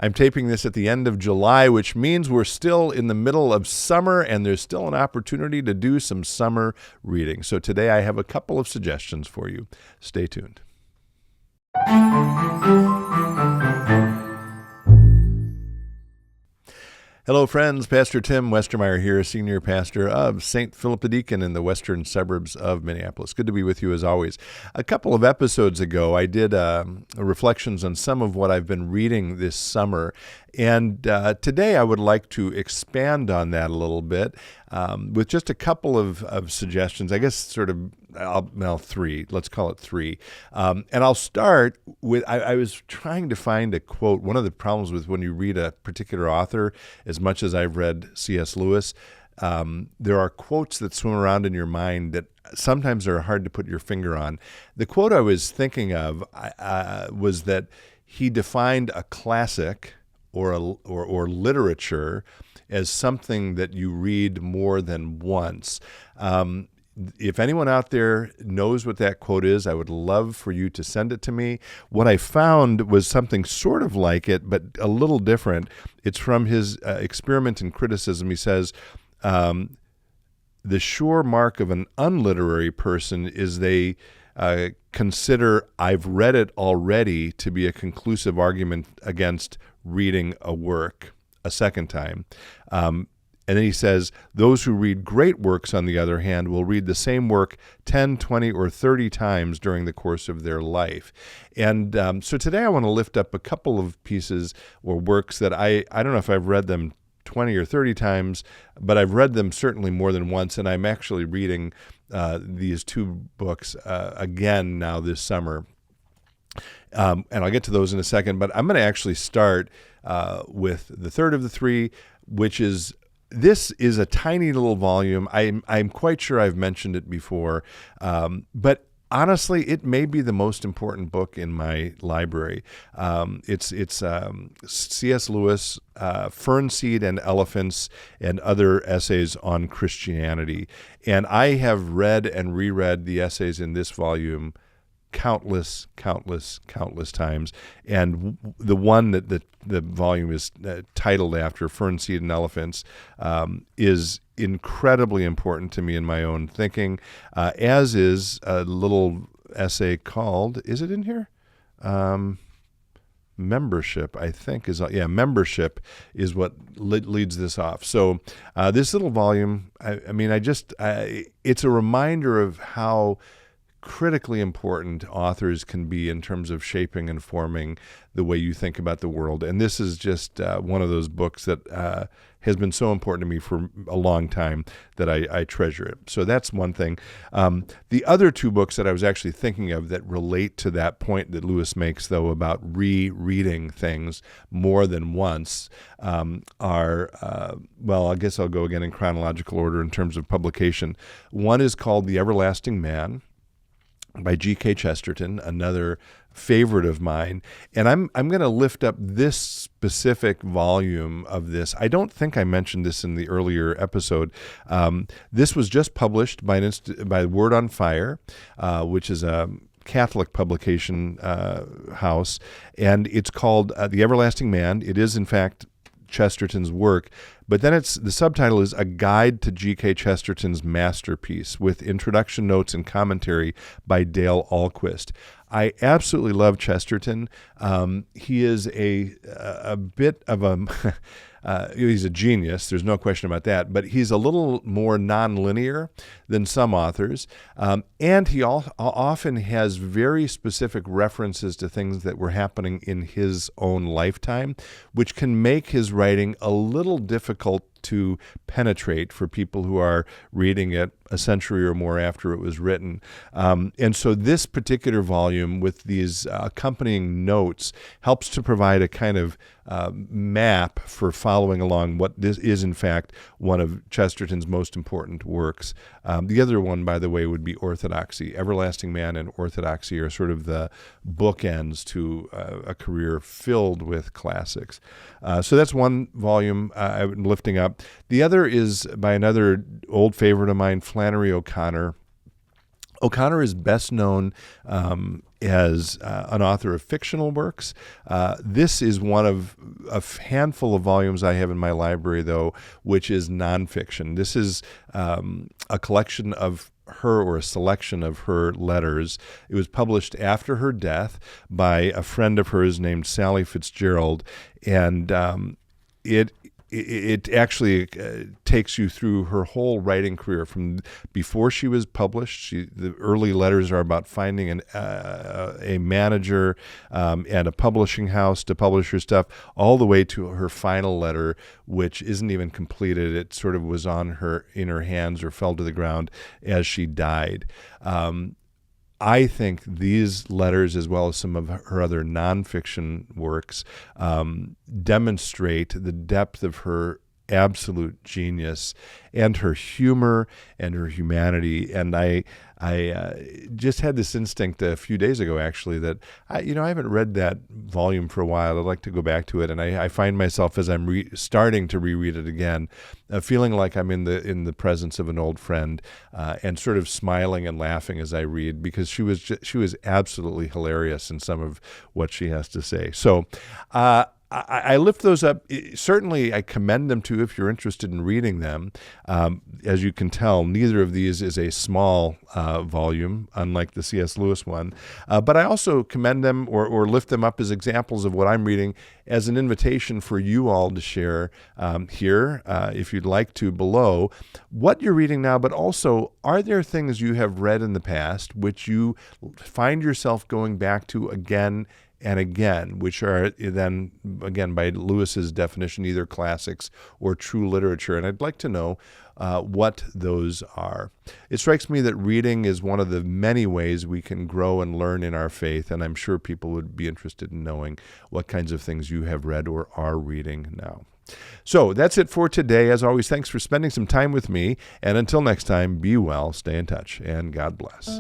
I'm taping this at the end of July, which means we're still in the middle of summer, and there's still an opportunity to do some summer reading. So today I have a couple of suggestions for you. Stay tuned. Hello, friends. Pastor Tim Westermeyer here, senior pastor of St. Philip the Deacon in the western suburbs of Minneapolis. Good to be with you as always. A couple of episodes ago, I did reflections on some of what I've been reading this summer. And today I would like to expand on that a little bit with just a couple of suggestions, I guess three. Let's call it three. And I'll start with, I was trying to find a quote. One of the problems with when you read a particular author, as much as I've read C.S. Lewis, there are quotes that swim around in your mind that sometimes are hard to put your finger on. The quote I was thinking of was that he defined a classic or literature as something that you read more than once. If anyone out there knows what that quote is, I would love for you to send it to me. What I found was something sort of like it, but a little different. It's from his Experiment in Criticism. He says, the sure mark of an unliterary person is they consider "I've read it already" to be a conclusive argument against reading a work a second time. And then he says, those who read great works, on the other hand, will read the same work 10, 20, or 30 times during the course of their life. And so today I want to lift up a couple of pieces or works that I don't know if I've read them 20 or 30 times, but I've read them certainly more than once, and I'm actually reading these two books again now this summer. And I'll get to those in a second, but I'm going to actually start with the third of the three, which is, this is a tiny little volume. I'm quite sure I've mentioned it before, but honestly, it may be the most important book in my library. It's C.S. Lewis, Fern, Seed, and Elephants, and other essays on Christianity. And I have read and reread the essays in this volume countless times. And the one that the volume is titled after, Fern, Seed, and Elephants, is incredibly important to me in my own thinking, as is a little essay called, is it in here? Membership, I think, membership is what leads this off. So this little volume, it's a reminder of how critically important authors can be in terms of shaping and forming the way you think about the world. And this is just one of those books that has been so important to me for a long time that I treasure it. So that's one thing. The other two books that I was actually thinking of that relate to that point that Lewis makes, though, about rereading things more than once are, I guess I'll go again in chronological order in terms of publication. One is called The Everlasting Man by G.K. Chesterton, another favorite of mine. And I'm going to lift up this specific volume of this. I don't think I mentioned this in the earlier episode. This was just published by Word on Fire, which is a Catholic publication house, and it's called The Everlasting Man. It is, in fact, Chesterton's work, but then the subtitle is A Guide to G.K. Chesterton's Masterpiece, with introduction notes and commentary by Dale Ahlquist. I absolutely love Chesterton. He is a bit of a he's a genius, there's no question about that, but he's a little more nonlinear than some authors, and he often has very specific references to things that were happening in his own lifetime, which can make his writing a little difficult to penetrate for people who are reading it a century or more after it was written. And so this particular volume with these accompanying notes helps to provide a kind of map for following along what this is, in fact, one of Chesterton's most important works. The other one, by the way, would be Orthodoxy. Everlasting Man and Orthodoxy are sort of the bookends to a career filled with classics. So that's one volume I'm lifting up. The other is by another old favorite of mine, Flannery O'Connor. O'Connor is best known as an author of fictional works. This is one of handful of volumes I have in my library, though, which is nonfiction. This is a collection of her, or a selection of her letters. It was published after her death by a friend of hers named Sally Fitzgerald, and it actually takes you through her whole writing career from before she was published. The early letters are about finding a manager and a publishing house to publish her stuff, all the way to her final letter, which isn't even completed. It sort of was in her hands, or fell to the ground as she died. I think these letters, as well as some of her other nonfiction works, demonstrate the depth of her absolute genius and her humor and her humanity. And I just had this instinct a few days ago, actually, that I haven't read that volume for a while. I'd like to go back to it, and I find myself, as I'm starting to reread it again, feeling like I'm in the presence of an old friend, and sort of smiling and laughing as I read, because she was absolutely hilarious in some of what she has to say. So I lift those up. Certainly, I commend them to you if you're interested in reading them. As you can tell, neither of these is a small volume, unlike the C.S. Lewis one. But I also commend them or lift them up as examples of what I'm reading, as an invitation for you all to share here, if you'd like to, below, what you're reading now, but also, are there things you have read in the past which you find yourself going back to again and again, which are then, again, by Lewis's definition, either classics or true literature? And I'd like to know what those are. It strikes me that reading is one of the many ways we can grow and learn in our faith, and I'm sure people would be interested in knowing what kinds of things you have read or are reading now. So that's it for today. As always, thanks for spending some time with me, and until next time, be well, stay in touch, and God bless.